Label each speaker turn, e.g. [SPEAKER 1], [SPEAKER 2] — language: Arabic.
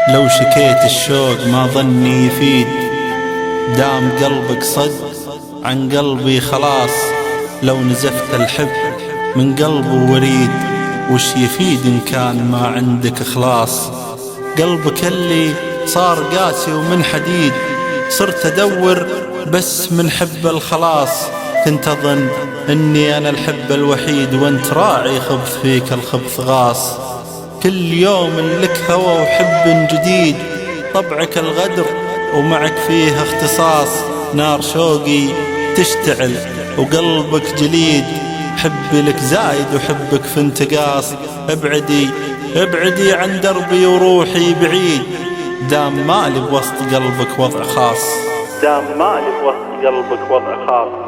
[SPEAKER 1] لو شكيت الشوق ما ظني يفيد، دام قلبك صد عن قلبي خلاص. لو نزفت الحب من قلبه وريد، وش يفيد إن كان ما عندك إخلاص؟ قلبك اللي صار قاسي ومن حديد، صرت أدور بس من حب الخلاص. كنت أظن أني أنا الحب الوحيد، وانت راعي خبث فيك الخبث غاص. كل يوم لك هوى وحب جديد، طبعك الغدر ومعك فيه اختصاص. نار شوقي تشتعل وقلبك جليد، حبي لك زايد وحبك في انتقاص. ابعدي ابعدي عن دربي وروحي بعيد، دام مالي بوسط قلبك وضع خاص.
[SPEAKER 2] دام مالي بوسط قلبك وضع خاص.